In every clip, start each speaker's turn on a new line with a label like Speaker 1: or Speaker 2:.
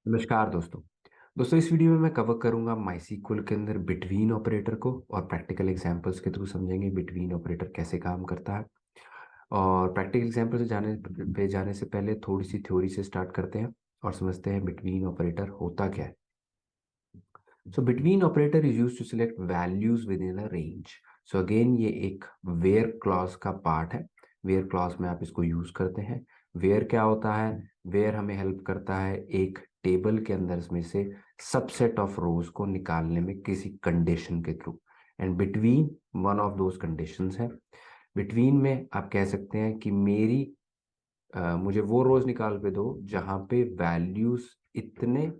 Speaker 1: नमस्कार दोस्तों। इस वीडियो में मैं कवर करूंगा माइस्क्ल के अंदर बिटवीन ऑपरेटर को और प्रैक्टिकल एग्जांपल्स के थ्रू समझेंगे बिटवीन ऑपरेटर कैसे काम करता है। और प्रैक्टिकल एग्जांपल से जाने से पहले थोड़ी सी थ्योरी से स्टार्ट करते हैं और समझते हैं बिटवीन ऑपरेटर होता क्या है। So between operator is used to select values within a range. So again ये एक वेयर क्लॉज का पार्ट है। वेयर क्लॉज में आप इसको यूज करते हैं। वेयर क्या होता है? वेयर हमें हेल्प करता है एक टेबल के अंदर इसमें से सबसेट ऑफ रोज को निकालने में किसी कंडीशन के through. And between one of those conditions है। बिटवीन में आप कह सकते हैं कि मुझे वो रोज निकाल के दो जहां पे वैल्यूज इतने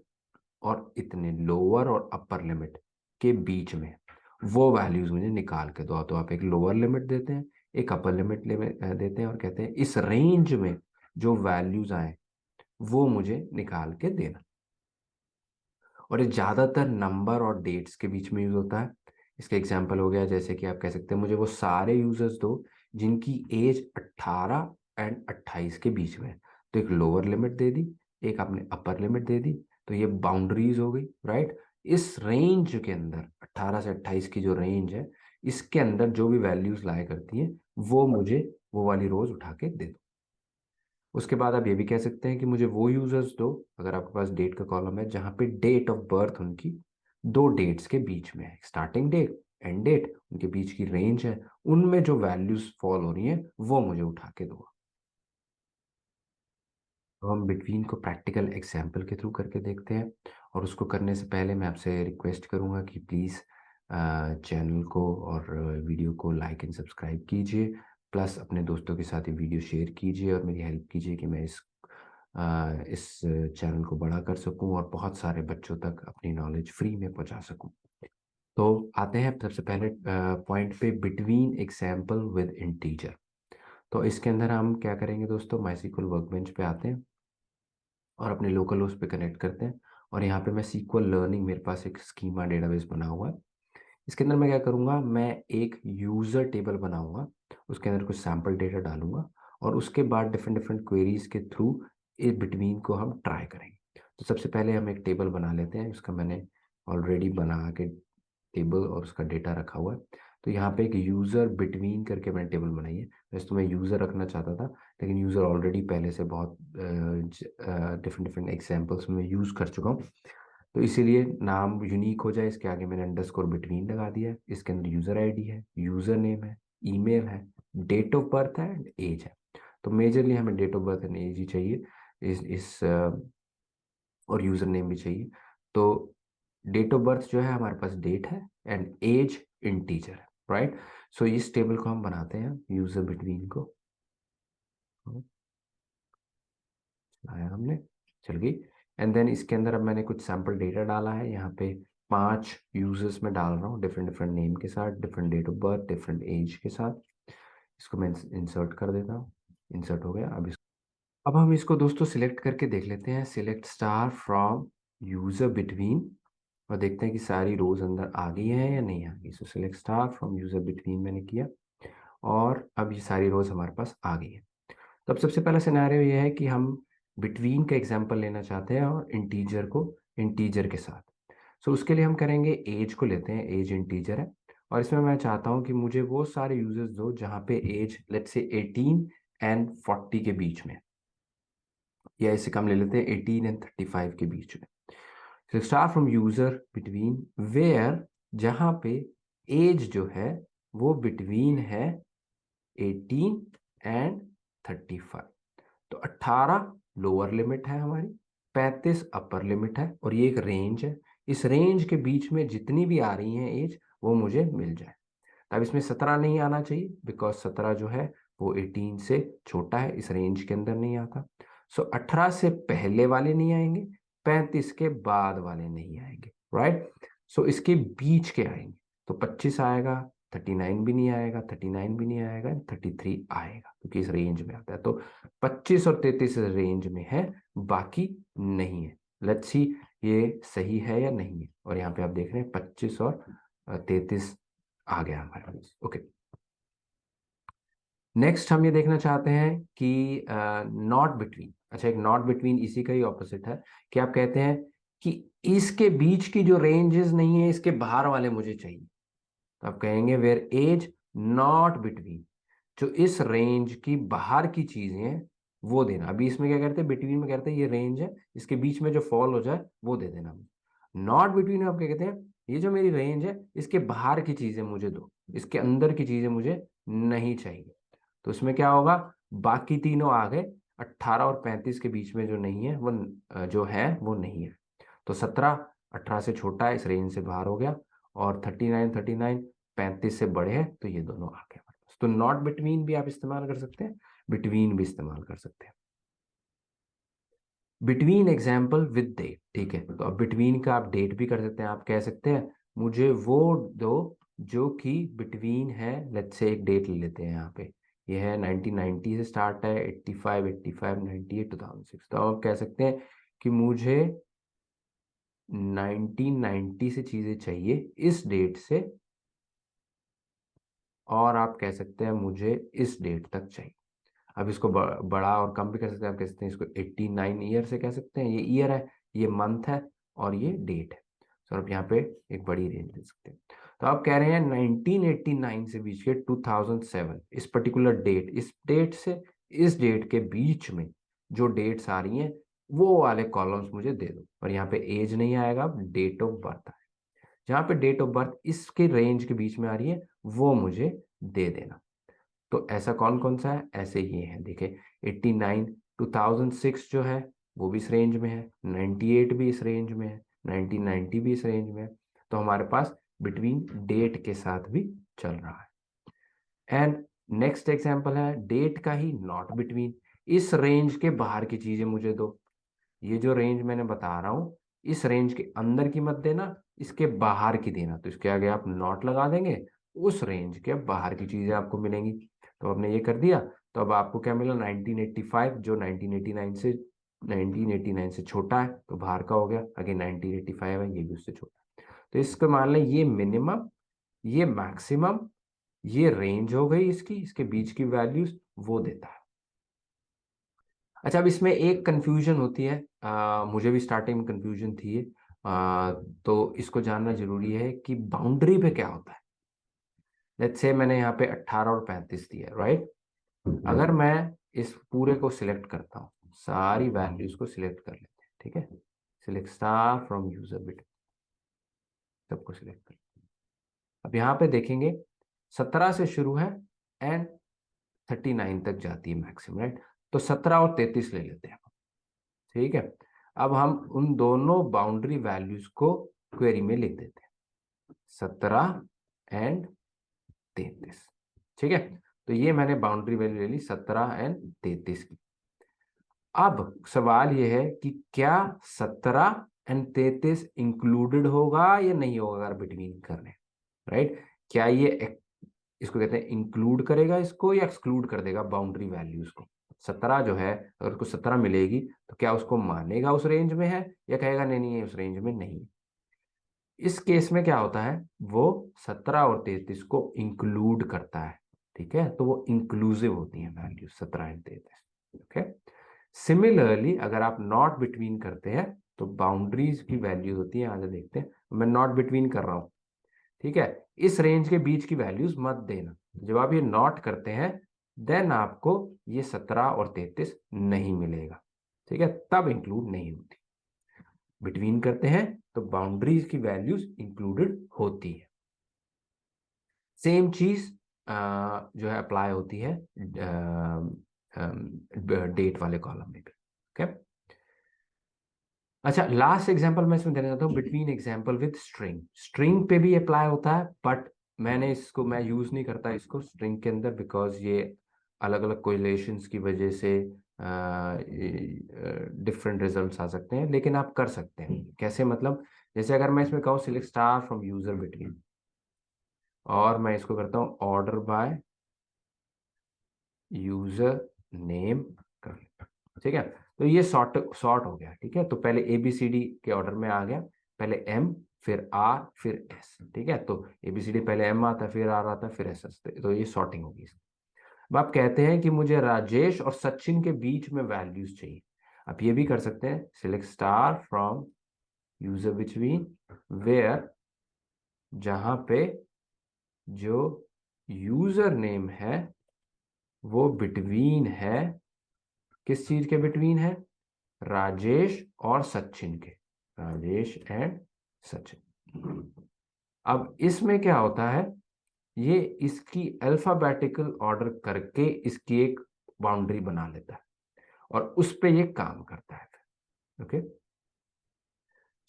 Speaker 1: और इतने लोअर और अपर लिमिट के बीच में वो वैल्यूज मुझे निकाल के दो। तो आप एक लोअर लिमिट देते हैं, एक अपर लिमिट देते हैं और कहते हैं इस रेंज में जो वैल्यूज आए वो मुझे निकाल के देना। और ये ज्यादातर नंबर और डेट्स के बीच में यूज होता है। इसका एग्जांपल हो गया जैसे कि आप कह सकते हैं मुझे वो सारे यूजर्स दो जिनकी एज 18 एंड 28 के बीच में है। तो एक लोअर लिमिट दे दी, एक आपने अपर लिमिट दे दी, तो ये बाउंड्रीज हो गई, राइट। इस रेंज के अंदर 18 से 28 की जो रेंज है, इसके अंदर जो भी वैल्यूज लाया करती हैं वो मुझे वो वाली रोज उठा के दे दो। उसके बाद आप ये भी कह सकते हैं कि मुझे वो यूजर्स दो, अगर आपके पास डेट का कॉलम है जहां पे डेट ऑफ बर्थ उनकी दो डेट्स के बीच में है, स्टार्टिंग डेट एंड डेट उनके बीच की रेंज है, उनमें जो वैल्यूज फॉल हो रही हैं वो मुझे उठा के दो। तो हम बिटवीन को प्रैक्टिकल एग्जाम्पल के थ्रू करके देखते हैं। और उसको करने से पहले मैं आपसे रिक्वेस्ट करूंगा कि प्लीज़ चैनल को और वीडियो को लाइक एंड सब्सक्राइब कीजिए। प्लस अपने दोस्तों के साथ ये वीडियो शेयर कीजिए और मेरी हेल्प कीजिए कि मैं इस चैनल को बड़ा कर सकूं और बहुत सारे बच्चों तक अपनी नॉलेज फ्री में पहुंचा सकूं। तो आते हैं सबसे पहले पॉइंट पे, बिटवीन एग्जाम्पल विद इंटीजर। तो इसके अंदर हम क्या करेंगे दोस्तों, माइस्क्ल वर्कबेंच पे आते हैं और अपने लोकल होस्ट पे कनेक्ट करते हैं। और यहाँ पे मैं सीक्वल लर्निंग, मेरे पास एक स्कीमा डेटाबेस बना हुआ है। इसके अंदर मैं क्या करूँगा, मैं एक यूज़र टेबल बनाऊंगा, उसके अंदर कुछ सैम्पल डेटा डालूंगा और उसके बाद डिफरेंट डिफरेंट क्वेरीज के थ्रू इस बिटवीन को हम ट्राई करेंगे। तो सबसे पहले हम एक टेबल बना लेते हैं, उसका मैंने ऑलरेडी बना के टेबल और उसका डेटा रखा हुआ है। तो यहाँ पे एक यूज़र बिटवीन करके मैंने टेबल बनाई है। वैसे तो मैं यूज़र रखना चाहता था, लेकिन यूज़र ऑलरेडी पहले से बहुत डिफरेंट डिफरेंट एग्जाम्पल्स में यूज़ कर चुका हूँ। तो इसीलिए नाम यूनिक हो जाए इसके आगे मैंने अंडरस्कोर बिटवीन लगा दिया है। इसके अंदर यूज़र आईडी है, यूज़र नेम है, ईमेल है, डेट ऑफ बर्थ है एंड एज है। तो मेजरली हमें date of birth and age ही चाहिए, और यूज़र नेम भी चाहिए। तो डेट ऑफ बर्थ जो है हमारे पास डेट है एंड एज इंटीजर है, राइट। सो इस टेबल को हम बनाते हैं यूज़र बिटवीन को। आया हमने, चल गई। एंड देन इसके अंदर अब मैंने कुछ सैम्पल डेटा डाला है, यहाँ पे 5 यूजर्स में डाल रहा हूँ डिफरेंट डिफरेंट नेम के साथ, different date of birth, different age के साथ। इसको मैं इंसर्ट कर देता हूँ। इंसर्ट हो गया। अब हम इसको दोस्तों सिलेक्ट करके देख लेते हैं, select star from user between, और देखते हैं कि सारी रोज अंदर आ गई हैं या नहीं आ गई। सो select star from user between मैंने किया और अब ये सारी रोज हमारे पास आ गई है। तो अब सबसे पहला सिनेरियो ये है कि हम बिटवीन का एग्जांपल लेना चाहते हैं और इंटीजर को इंटीजर के साथ। सो उसके लिए हम करेंगे, एज को लेते हैं, एज इंटीजर है। और इसमें मैं चाहता हूं कि मुझे वो सारे यूजर्स दो जहां पे एज लेट्स से 18 एंड 40 के बीच में, या इससे कम ले लेते हैं 18 एंड 35 के बीच में। So start from user between where, जहां पे एज जो है वो बिटवीन है 18 एंड 35। तो 18 लोअर लिमिट है हमारी, 35 अपर लिमिट है, और ये एक रेंज है। इस रेंज के बीच में जितनी भी आ रही हैं एज वो मुझे मिल जाए। अब इसमें 17 नहीं आना चाहिए, बिकॉज 17 जो है वो 18 से छोटा है, इस रेंज के अंदर नहीं आता। सो 18 से पहले वाले नहीं आएंगे, 35 के बाद वाले नहीं आएंगे, राइट। सो इसके बीच के आएंगे। तो 25 आएगा, 39 भी नहीं आएगा, 39 भी नहीं आएगा, 33 आएगा, क्योंकि इस रेंज में आता है। तो 25 और 33 रेंज में है, बाकी नहीं है। लेट्स सी ये सही है या नहीं है। और यहाँ पे आप देख रहे हैं 25 और 33 आ गया हमारे पास। ओके, नेक्स्ट हम ये देखना चाहते हैं कि नॉट बिटवीन। अच्छा, एक नॉट बिटवीन इसी का ही ऑपोजिट है कि आप कहते हैं कि इसके बीच की जो रेंजेस नहीं है, इसके बाहर वाले मुझे चाहिए। तो आप कहेंगे वेयर एज नॉट बिटवीन, जो इस रेंज की बाहर की चीजें हैं वो देना। अभी इसमें क्या करते हैं, बिटवीन में कहते हैं ये रेंज है, इसके बीच में जो फॉल हो जाए वो दे देना। नॉट बिटवीन में आप क्या कहते हैं, ये जो मेरी रेंज है इसके बाहर की चीजें मुझे दो, इसके अंदर की चीजें मुझे नहीं चाहिए। तो इसमें क्या होगा, बाकी तीनों आ गए, 18 और 35 के बीच में जो नहीं है वो जो है वो नहीं है। तो 17 18 से छोटा है, इस रेंज से बाहर हो गया, और 39 35 से बड़े हैं, तो ये दोनों आ गए हमारे पास। तो नॉट बिटवीन भी आप इस्तेमाल कर सकते हैं, बिटवीन भी इस्तेमाल कर सकते हैं। बिटवीन एग्जाम्पल विद डेट, ठीक है। तो अब बिटवीन का आप डेट भी कर सकते हैं। आप कह सकते हैं मुझे वो दो जो कि बिटवीन है, लेट्स से एक डेट ले लेते हैं यहाँ पे, ये है 1990 से स्टार्ट है, 85 85 98 2006। तो आप कह सकते हैं कि मुझे 1990 से चीजें चाहिए इस डेट से, और आप कह सकते हैं मुझे इस डेट तक चाहिए। अब इसको बड़ा और कम भी कर सकते हैं। आप कह सकते हैं इसको 89 ईयर से कह सकते हैं, ये ईयर है, ये मंथ है, और ये डेट है। तो आप यहाँ पे एक बड़ी रेंज दे सकते हैं। तो आप कह रहे हैं 1989 से बीच के 2007, इस पर्टिकुलर डेट, इस डेट से इस डेट के बीच में जो डेट्स आ रही हैं वो वाले कॉलम्स मुझे दे दो। और यहाँ पे एज नहीं आएगा, डेट ऑफ बर्थ है। जहाँ पे डेट ऑफ बर्थ इसके रेंज के बीच में आ रही है वो मुझे दे देना। तो ऐसा कौन कौन सा है, ऐसे ये है, देखिए 89 2006 जो है वो भी इस रेंज में है, 98 भी इस रेंज में है, 1990 भी इस रेंज में है। तो हमारे पास बिटवीन डेट के साथ भी चल रहा है। एंड नेक्स्ट एग्जांपल है डेट का ही नॉट बिटवीन, इस रेंज के बाहर की चीजें मुझे दो। ये जो रेंज मैंने बता रहा हूं, इस रेंज के अंदर की मत देना, इसके बाहर की देना। तो इसके आगे आप नॉट लगा देंगे, उस रेंज के बाहर की चीजें आपको मिलेंगी। तो आपने ये कर दिया, तो अब आपको क्या मिला, 1985 जो 1989 से छोटा है, तो बाहर का हो गया। आगे 1985 है, ये भी उससे छोटा है। तो इसको मान लें ये मिनिमम, ये मैक्सिमम, ये रेंज हो गई इसकी, इसके बीच की वैल्यूज वो देता है। अच्छा, अब इसमें एक कंफ्यूजन होती है, मुझे भी स्टार्टिंग में कंफ्यूजन थी, तो इसको जानना जरूरी है कि बाउंड्री पे क्या होता है। लेट्स से मैंने यहाँ पे 18 और 35 दिया, राइट। अगर मैं इस पूरे को सिलेक्ट करता हूँ, सारी वैल्यूज को सिलेक्ट कर लेते हैं, ठीक है। Select star from user bit, सबको सिलेक्ट कर। अब यहाँ पे देखेंगे 17 से शुरू है एंड 39 तक जाती है मैक्सिमम, राइट। तो 17 और 33 ले लेते हैं, ठीक है। अब हम उन दोनों बाउंड्री वैल्यूज को क्वेरी में लिख देते हैं, 17 एंड 33, ठीक है। तो ये मैंने बाउंड्री वैल्यू ले ली 17 एंड 33 की। अब सवाल ये है कि क्या 17 एंड 33 इंक्लूडेड होगा या नहीं होगा अगर बिटवीन कर रहे हैं, राइट। क्या ये इसको कहते हैं इंक्लूड करेगा इसको, या एक्सक्लूड कर देगा बाउंड्री वैल्यूज को। 17 जो है, अगर उसको 17 मिलेगी तो क्या उसको मानेगा उस रेंज में है, या कहेगा नहीं नहीं ये उस रेंज में नहीं है। इस केस में क्या होता है, वो 17 और 33 को इंक्लूड करता है, ठीक है। तो वो इंक्लूसिव होती है वैल्यू 17 एंड 33, ओके। सिमिलरली अगर आप नॉट बिटवीन करते हैं तो बाउंड्रीज की वैल्यूज होती है, आगे देखते हैं। मैं नॉट बिटवीन कर रहा हूं, ठीक है, इस रेंज के बीच की वैल्यूज मत देना। जब आप ये नॉट करते हैं देन आपको ये 17 और 33 नहीं मिलेगा, ठीक है, तब इंक्लूड नहीं होती। बिटवीन करते हैं तो बाउंड्रीज की वैल्यूज इंक्लूडेड होती है। सेम चीज जो है अप्लाई होती है डेट वाले कॉलम में भी, ओके। अच्छा, लास्ट एग्जांपल मैं इसमें देना चाहता हूँ, between example with string. String पे भी अप्लाई होता है, बट मैं यूज नहीं करता इसको स्ट्रिंग के अंदर, बिकॉज ये अलग अलग कोरिलेशंस की वजह से डिफरेंट रिजल्ट्स आ सकते हैं। लेकिन आप कर सकते हैं, कैसे मतलब, जैसे अगर मैं इसमें कहूँ select star from user between, और मैं इसको करता हूँ ऑर्डर बाय यूजर नेम कर लेता हूं, ठीक है। तो ये सॉर्ट हो गया, ठीक है। तो पहले ABCD के ऑर्डर में आ गया, पहले M फिर R फिर S, ठीक है। तो ABCD पहले M आता है, फिर R आता है, फिर S आता है। तो ये सॉर्टिंग होगी। अब आप कहते हैं कि मुझे राजेश और सचिन के बीच में वैल्यूज चाहिए, आप ये भी कर सकते हैं, select star from user between, where जहां पे जो यूजर नेम है वो बिटवीन है, किस चीज के बिटवीन है, राजेश और सचिन के, राजेश एंड सचिन। अब इसमें क्या होता है, ये इसकी अल्फाबेटिकल ऑर्डर करके इसकी एक बाउंड्री बना लेता है और उस पे ये काम करता है। ओके,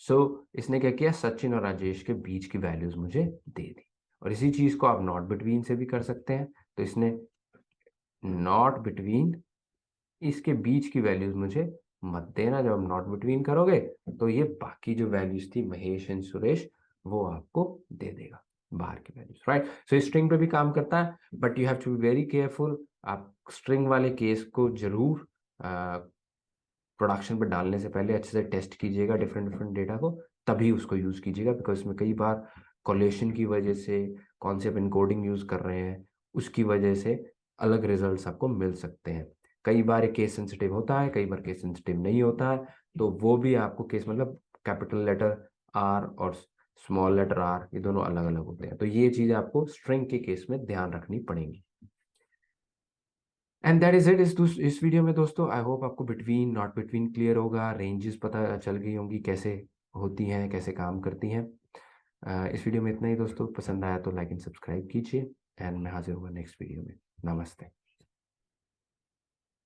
Speaker 1: सो इसने क्या किया, सचिन और राजेश के बीच की वैल्यूज मुझे दे दी। और इसी चीज को आप नॉट बिटवीन से भी कर सकते हैं, तो इसने नॉट बिटवीन, इसके बीच की वैल्यूज मुझे मत देना। जब आप नॉट बिटवीन करोगे तो ये बाकी जो वैल्यूज थी महेश एंड सुरेश वो आपको दे देगा, बाहर की वैल्यूज, राइट। सो स्ट्रिंग पे भी काम करता है, but you have to be very careful. आप स्ट्रिंग वाले केस को जरूर प्रोडक्शन पे डालने से पहले अच्छे से टेस्ट कीजिएगा डिफरेंट डिफरेंट डेटा को, तभी उसको यूज कीजिएगा, बिकॉज इसमें कई बार कोलेशन की वजह से, कौन से आप इनकोडिंग यूज कर रहे हैं उसकी वजह से अलग रिजल्ट्स आपको मिल सकते हैं। कई बार ये केस सेंसिटिव होता है, कई बार केस सेंसिटिव नहीं होता है, तो वो भी आपको केस, मतलब कैपिटल लेटर आर और स्मॉल लेटर आर ये दोनों अलग अलग होते हैं, तो ये चीज आपको स्ट्रिंग के केस में ध्यान रखनी पड़ेगी। एंड दैट इज इट इस वीडियो में दोस्तों। आई होप आपको बिटवीन नॉट बिटवीन क्लियर होगा, रेंजेस पता चल गई होंगी कैसे होती हैं, कैसे काम करती हैं। इस वीडियो में इतना ही दोस्तों, पसंद आया तो लाइक एंड सब्सक्राइब कीजिए, एंड मैं हाजिर हूँगा नेक्स्ट वीडियो में। नमस्ते।